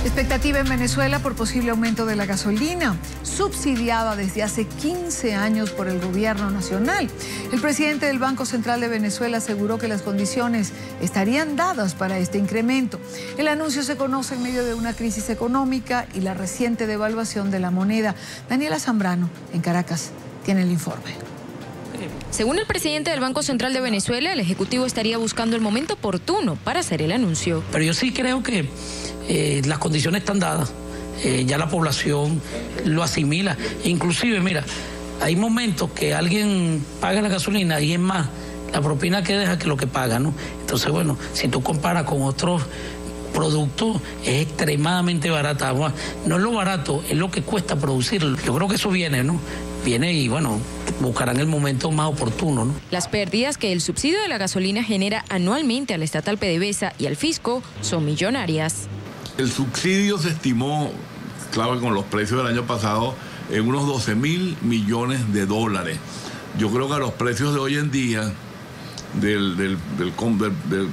Expectativa en Venezuela por posible aumento de la gasolina, subsidiada desde hace 15 años por el gobierno nacional. El presidente del Banco Central de Venezuela aseguró que las condiciones estarían dadas para este incremento. El anuncio se conoce en medio de una crisis económica y la reciente devaluación de la moneda. Daniela Zambrano, en Caracas, tiene el informe. Según el presidente del Banco Central de Venezuela, el Ejecutivo estaría buscando el momento oportuno para hacer el anuncio. Pero yo sí creo que las condiciones están dadas, ya la población lo asimila. Inclusive, mira, hay momentos que alguien paga la gasolina y es más, la propina que deja que lo que paga, ¿no? Entonces, bueno, si tú comparas con otros productos, es extremadamente barata. No es lo barato, es lo que cuesta producirlo. Yo creo que eso viene, ¿no? Viene y, bueno, buscarán el momento más oportuno, ¿no? Las pérdidas que el subsidio de la gasolina genera anualmente al estatal PDVSA y al fisco son millonarias. El subsidio se estimó, claro, con los precios del año pasado, en unos 12.000 millones de dólares. Yo creo que a los precios de hoy en día del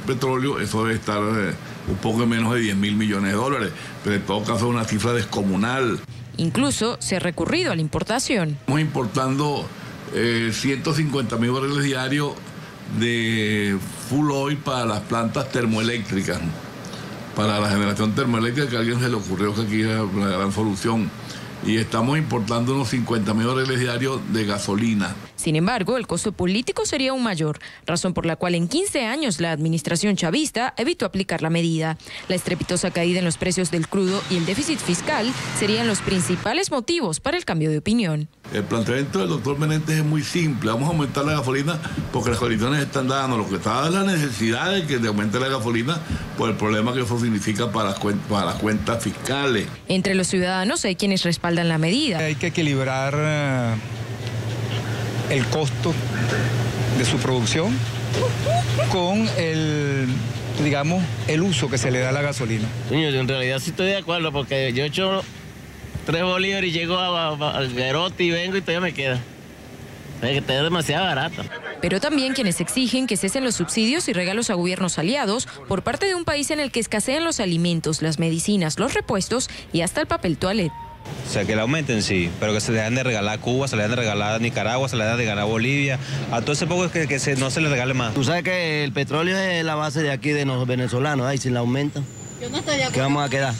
petróleo, eso debe estar un poco menos de 10.000 millones de dólares, pero en todo caso es una cifra descomunal. Incluso se ha recurrido a la importación. Estamos importando 150.000 barriles diarios de full oil para las plantas termoeléctricas, para la generación termoeléctrica, que a alguien se le ocurrió que aquí era una gran solución. Y estamos importando unos 50.000 barriles diarios de gasolina. Sin embargo, el costo político sería aún mayor, razón por la cual en 15 años la administración chavista evitó aplicar la medida. La estrepitosa caída en los precios del crudo y el déficit fiscal serían los principales motivos para el cambio de opinión. El planteamiento del doctor Menéndez es muy simple. Vamos a aumentar la gasolina porque las condiciones están dando. Lo que está es la necesidad de que aumente la gasolina por el problema que eso significa para las cuentas fiscales. Entre los ciudadanos hay quienes respaldan la medida. Hay que equilibrar el costo de su producción con el uso que se le da a la gasolina. Señor, en realidad sí estoy de acuerdo porque yo he hecho 3 bolívares y llego a Guerote y vengo y todavía me queda. O sea, que está demasiado barata. Pero también quienes exigen que cesen los subsidios y regalos a gobiernos aliados por parte de un país en el que escasean los alimentos, las medicinas, los repuestos y hasta el papel toalete. O sea, que la aumenten, sí, pero que se le dejan de regalar a Cuba, se le dejan de regalar a Nicaragua, se le dejan de regalar a Bolivia. A todo ese poco que no se le regale más. Tú sabes que el petróleo es la base de aquí de los venezolanos, y si la aumentan, yo no estoy de acuerdo. ¿Qué vamos a quedar?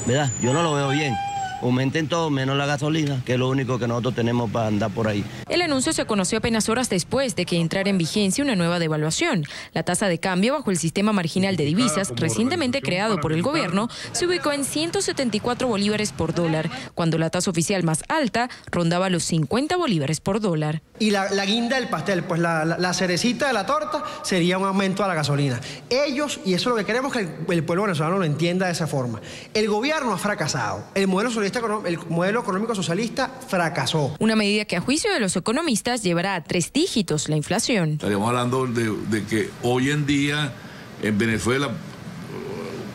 ¿Verdad? Yo no lo veo bien. Aumenten todo, menos la gasolina, que es lo único que nosotros tenemos para andar por ahí. El anuncio se conoció apenas horas después de que entrara en vigencia una nueva devaluación. La tasa de cambio bajo el sistema marginal de divisas, recientemente creado por el gobierno, se ubicó en 174 bolívares por dólar, cuando la tasa oficial más alta rondaba los 50 bolívares por dólar. Y la guinda del pastel, pues la cerecita de la torta sería un aumento a la gasolina. Ellos, y eso es lo que queremos que el pueblo venezolano lo entienda de esa forma, el gobierno ha fracasado, el modelo económico socialista fracasó. Una medida que a juicio de los economistas llevará a 3 dígitos la inflación. Estaríamos hablando de que hoy en día en Venezuela,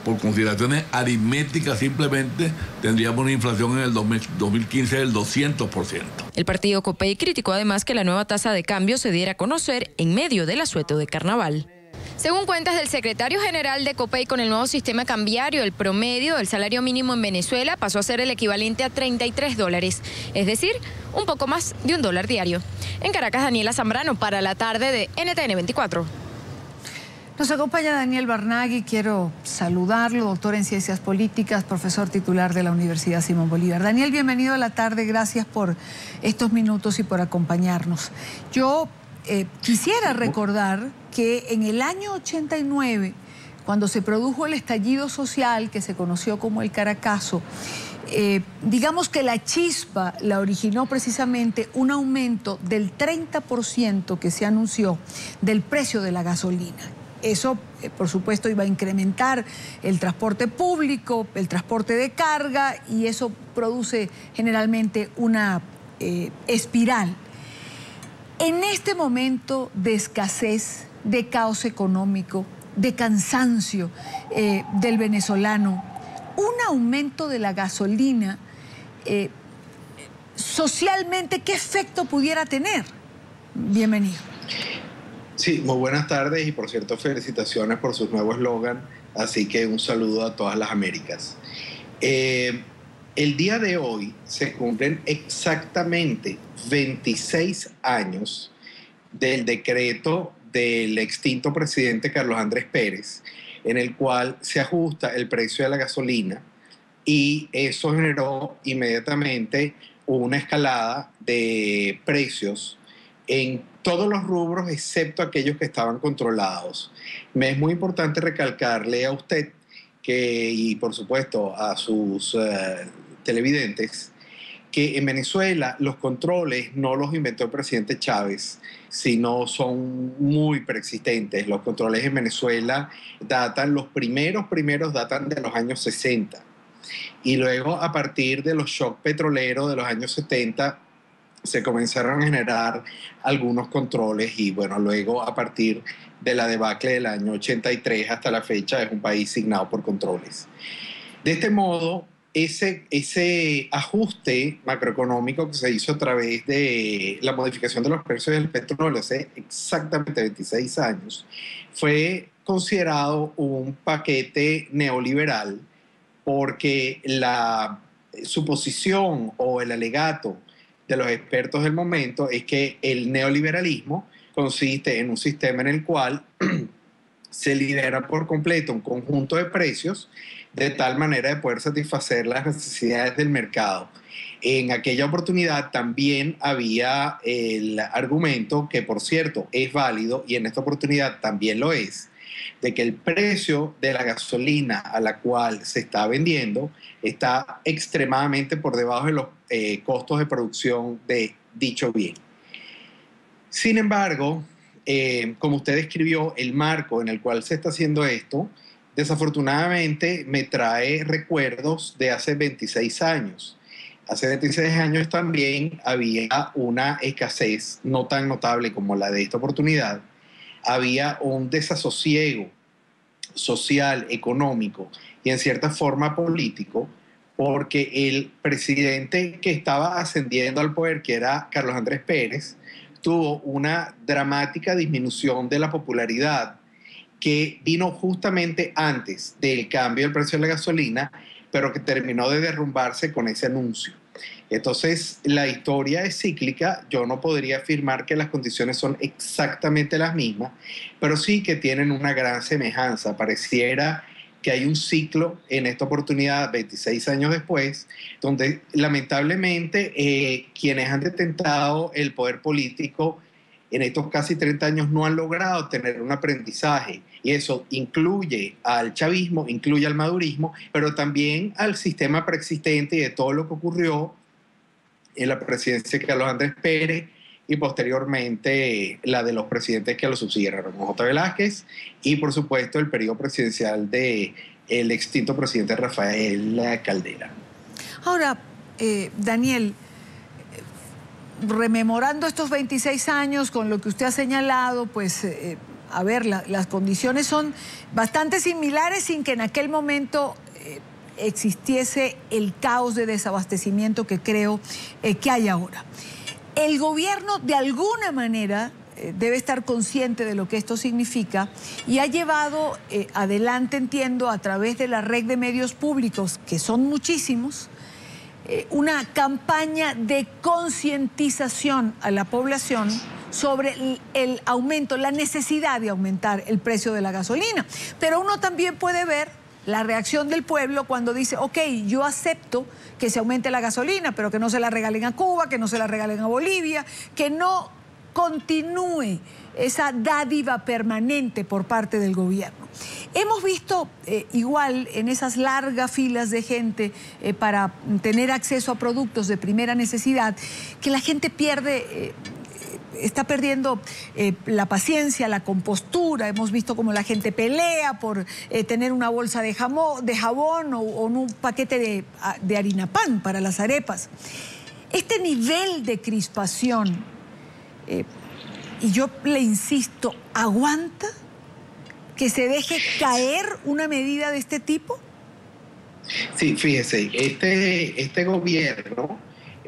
por consideraciones aritméticas simplemente, tendríamos una inflación en el 2015 del 200%. El partido Copey criticó además que la nueva tasa de cambio se diera a conocer en medio del asueto de carnaval. Según cuentas del secretario general de Copey, con el nuevo sistema cambiario, el promedio del salario mínimo en Venezuela pasó a ser el equivalente a $33, es decir, un poco más de $1 diario. En Caracas, Daniela Zambrano para la tarde de NTN 24. Nos acompaña Daniel Barnaghi, quiero saludarlo, doctor en Ciencias Políticas, profesor titular de la Universidad Simón Bolívar. Daniel, bienvenido a la tarde, gracias por estos minutos y por acompañarnos. Yo quisiera recordar que en el año 89, cuando se produjo el estallido social que se conoció como el Caracazo, digamos que la chispa la originó precisamente un aumento del 30% que se anunció del precio de la gasolina. Eso, por supuesto, iba a incrementar el transporte público, el transporte de carga, y eso produce generalmente una espiral. En este momento de escasez, de caos económico, de cansancio del venezolano, un aumento de la gasolina, socialmente, ¿qué efecto pudiera tener? Bienvenido. Sí, muy buenas tardes y por cierto felicitaciones por su nuevo eslogan, así que un saludo a todas las Américas. El día de hoy se cumplen exactamente 26 años del decreto del extinto presidente Carlos Andrés Pérez, en el cual se ajusta el precio de la gasolina, y eso generó inmediatamente una escalada de precios en todos los rubros excepto aquellos que estaban controlados. Me es muy importante recalcarle a usted y por supuesto a sus televidentes, que en Venezuela los controles no los inventó el presidente Chávez, sino son muy preexistentes. Los controles en Venezuela los primeros datan de los años 60. Y luego, a partir de los shocks petroleros de los años 70, se comenzaron a generar algunos controles, y bueno, luego a partir de la debacle del año 83 hasta la fecha es un país signado por controles. De este modo, ese ajuste macroeconómico que se hizo a través de la modificación de los precios del petróleo hace exactamente 26 años, fue considerado un paquete neoliberal, porque la suposición o el alegato de los expertos del momento es que el neoliberalismo consiste en un sistema en el cual se lidera por completo un conjunto de precios de tal manera de poder satisfacer las necesidades del mercado. En aquella oportunidad también había el argumento, que por cierto es válido y en esta oportunidad también lo es, de que el precio de la gasolina a la cual se está vendiendo está extremadamente por debajo de los costos de producción de dicho bien. Sin embargo, como usted describió, el marco en el cual se está haciendo esto, desafortunadamente me trae recuerdos de hace 26 años. Hace 26 años también había una escasez no tan notable como la de esta oportunidad. Había un desasosiego social, económico y en cierta forma político, porque el presidente que estaba ascendiendo al poder, que era Carlos Andrés Pérez, tuvo una dramática disminución de la popularidad que vino justamente antes del cambio del precio de la gasolina, pero que terminó de derrumbarse con ese anuncio. Entonces, la historia es cíclica. Yo no podría afirmar que las condiciones son exactamente las mismas, pero sí que tienen una gran semejanza. Pareciera que hay un ciclo en esta oportunidad, 26 años después, donde lamentablemente quienes han detentado el poder político en estos casi 30 años no han logrado tener un aprendizaje. Y eso incluye al chavismo, incluye al madurismo, pero también al sistema preexistente y de todo lo que ocurrió en la presidencia de Carlos Andrés Pérez y posteriormente la de los presidentes que lo subsiguieron, J. Velázquez, y por supuesto el periodo presidencial del extinto presidente Rafael Caldera. Ahora, Daniel, rememorando estos 26 años con lo que usted ha señalado, pues, a ver, las condiciones son bastante similares sin que en aquel momento existiese el caos de desabastecimiento que creo que hay ahora. El gobierno, de alguna manera, debe estar consciente de lo que esto significa y ha llevado adelante, entiendo, a través de la red de medios públicos, que son muchísimos, una campaña de concientización a la población sobre el aumento, la necesidad de aumentar el precio de la gasolina. Pero uno también puede ver la reacción del pueblo cuando dice, ok, yo acepto que se aumente la gasolina, pero que no se la regalen a Cuba, que no se la regalen a Bolivia, que no continúe esa dádiva permanente por parte del gobierno. Hemos visto igual en esas largas filas de gente para tener acceso a productos de primera necesidad, que la gente está perdiendo la paciencia, la compostura. Hemos visto cómo la gente pelea por tener una bolsa de jabón o un paquete de harina pan para las arepas. Este nivel de crispación, y yo le insisto, ¿aguanta que se deje caer una medida de este tipo? Sí, fíjese, este gobierno,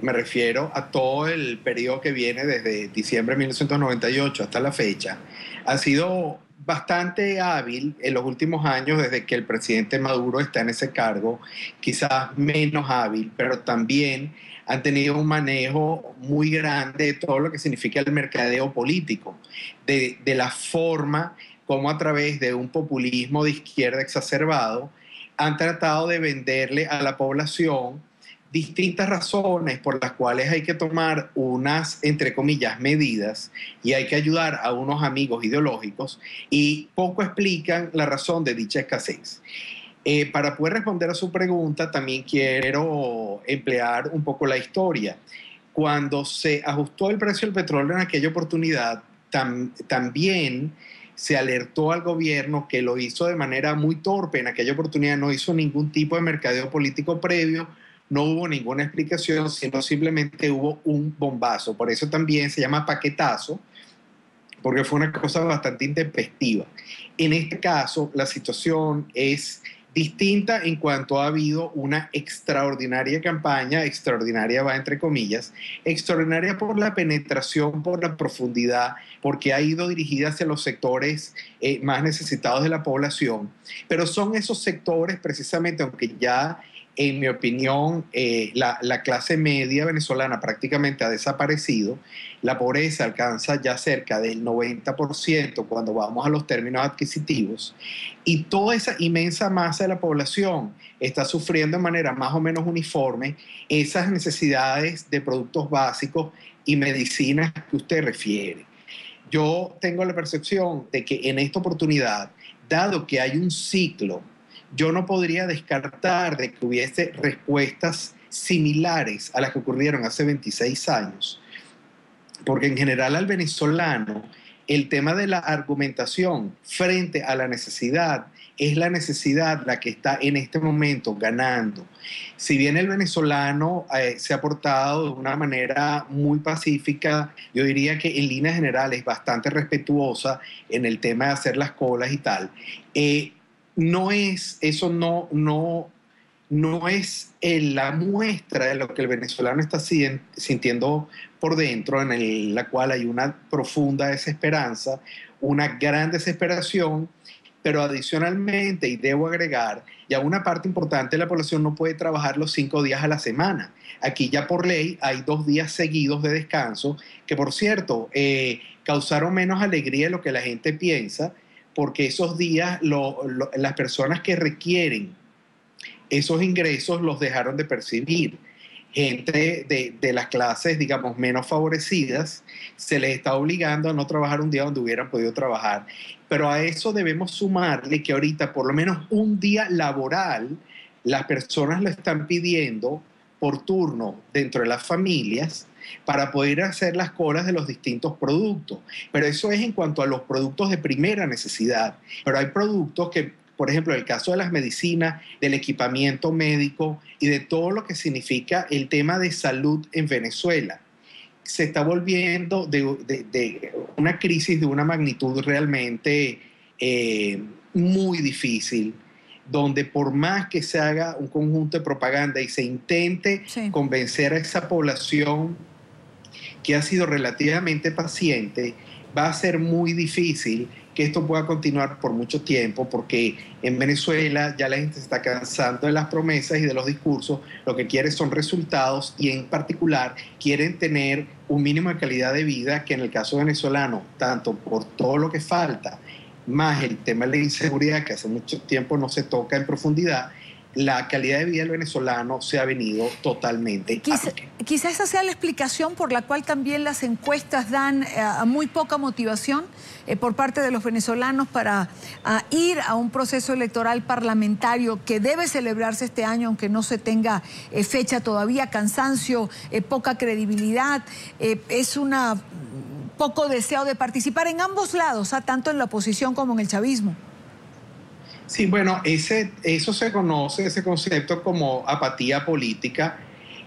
me refiero a todo el periodo que viene desde diciembre de 1998 hasta la fecha, ha sido bastante hábil en los últimos años, desde que el presidente Maduro está en ese cargo, quizás menos hábil, pero también han tenido un manejo muy grande de todo lo que significa el mercadeo político, de la forma como a través de un populismo de izquierda exacerbado han tratado de venderle a la población distintas razones por las cuales hay que tomar unas, entre comillas, medidas y hay que ayudar a unos amigos ideológicos, y poco explican la razón de dicha escasez. Para poder responder a su pregunta, también quiero emplear un poco la historia. Cuando se ajustó el precio del petróleo en aquella oportunidad, también se alertó al gobierno, que lo hizo de manera muy torpe. En aquella oportunidad no hizo ningún tipo de mercadeo político previo, no hubo ninguna explicación, sino simplemente hubo un bombazo. Por eso también se llama paquetazo, porque fue una cosa bastante intempestiva. En este caso, la situación es distinta en cuanto ha habido una extraordinaria campaña, extraordinaria va entre comillas, extraordinaria por la penetración, por la profundidad, porque ha ido dirigida hacia los sectores más necesitados de la población, pero son esos sectores precisamente, aunque ya en mi opinión la clase media venezolana prácticamente ha desaparecido, la pobreza alcanza ya cerca del 90% cuando vamos a los términos adquisitivos, y toda esa inmensa masa de la población está sufriendo de manera más o menos uniforme esas necesidades de productos básicos y medicinas que usted refiere. Yo tengo la percepción de que en esta oportunidad, dado que hay un ciclo, yo no podría descartar de que hubiese respuestas similares a las que ocurrieron hace 26 años, porque en general al venezolano el tema de la argumentación frente a la necesidad es la necesidad la que está en este momento ganando. Si bien el venezolano se ha portado de una manera muy pacífica, yo diría que en líneas generales bastante respetuosa en el tema de hacer las colas y tal, no es la muestra de lo que el venezolano está sintiendo por dentro, en la cual hay una profunda desesperanza, una gran desesperación, pero adicionalmente, y debo agregar, ya una parte importante de la población no puede trabajar los 5 días a la semana. Aquí ya por ley hay 2 días seguidos de descanso, que por cierto, causaron menos alegría de lo que la gente piensa, porque esos días las personas que requieren esos ingresos los dejaron de percibir. Gente de las clases, digamos, menos favorecidas, se les está obligando a no trabajar un día donde hubieran podido trabajar. Pero a eso debemos sumarle que ahorita por lo menos un día laboral las personas lo están pidiendo por turno dentro de las familias para poder hacer las colas de los distintos productos. Pero eso es en cuanto a los productos de primera necesidad. Pero hay productos que, por ejemplo, en el caso de las medicinas, del equipamiento médico y de todo lo que significa el tema de salud en Venezuela, se está volviendo de una crisis de una magnitud realmente muy difícil, donde por más que se haga un conjunto de propaganda y se intente convencer a esa población que ha sido relativamente paciente, va a ser muy difícil que esto pueda continuar por mucho tiempo, porque en Venezuela ya la gente se está cansando de las promesas y de los discursos. Lo que quiere son resultados, y en particular quieren tener un mínimo de calidad de vida, que en el caso venezolano, tanto por todo lo que falta, más el tema de la inseguridad, que hace mucho tiempo no se toca en profundidad, la calidad de vida del venezolano se ha venido totalmente Quizá esa sea la explicación por la cual también las encuestas dan muy poca motivación por parte de los venezolanos para ir a un proceso electoral parlamentario que debe celebrarse este año, aunque no se tenga fecha todavía, cansancio, poca credibilidad, es una poco deseo de participar en ambos lados, tanto en la oposición como en el chavismo. Sí, bueno, eso se conoce, ese concepto, como apatía política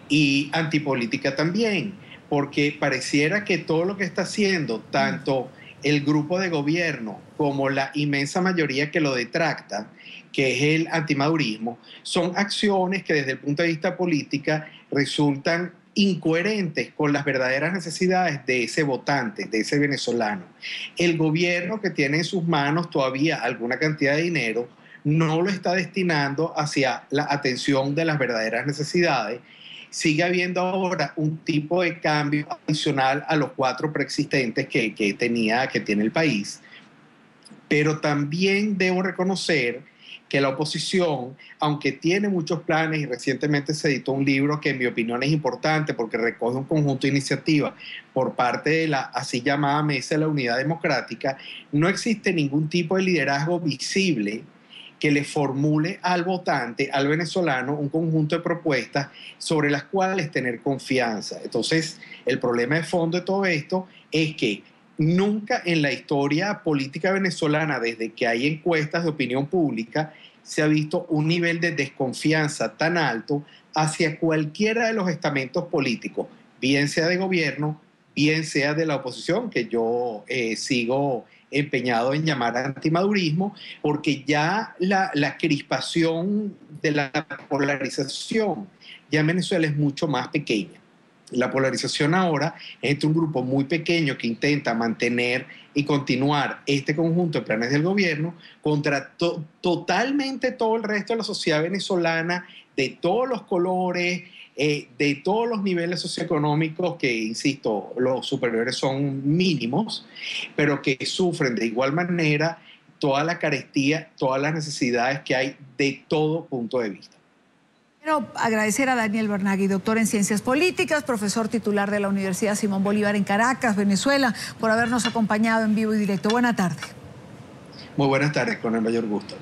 y antipolítica también, porque pareciera que todo lo que está haciendo tanto el grupo de gobierno como la inmensa mayoría que lo detracta, que es el antimadurismo, son acciones que desde el punto de vista política resultan incoherentes con las verdaderas necesidades de ese votante, de ese venezolano. El gobierno, que tiene en sus manos todavía alguna cantidad de dinero, no lo está destinando hacia la atención de las verdaderas necesidades. Sigue habiendo ahora un tipo de cambio adicional a los 4 preexistentes que tiene el país. Pero también debo reconocer que la oposición, aunque tiene muchos planes, y recientemente se editó un libro que en mi opinión es importante porque recoge un conjunto de iniciativas por parte de la así llamada Mesa de la Unidad Democrática, no existe ningún tipo de liderazgo visible que le formule al votante, al venezolano, un conjunto de propuestas sobre las cuales tener confianza. Entonces, el problema de fondo de todo esto es que nunca en la historia política venezolana, desde que hay encuestas de opinión pública, se ha visto un nivel de desconfianza tan alto hacia cualquiera de los estamentos políticos, bien sea de gobierno, bien sea de la oposición, que yo sigo empeñado en llamar antimadurismo, porque ya la crispación de la polarización ya en Venezuela es mucho más pequeña. La polarización ahora es entre un grupo muy pequeño que intenta mantener y continuar este conjunto de planes del gobierno contra totalmente todo el resto de la sociedad venezolana, de todos los colores, de todos los niveles socioeconómicos, que, insisto, los superiores son mínimos, pero que sufren de igual manera toda la carestía, todas las necesidades que hay de todo punto de vista. Quiero agradecer a Daniel Bernagui, doctor en Ciencias Políticas, profesor titular de la Universidad Simón Bolívar en Caracas, Venezuela, por habernos acompañado en vivo y directo. Buena tarde. Muy buenas tardes, con el mayor gusto.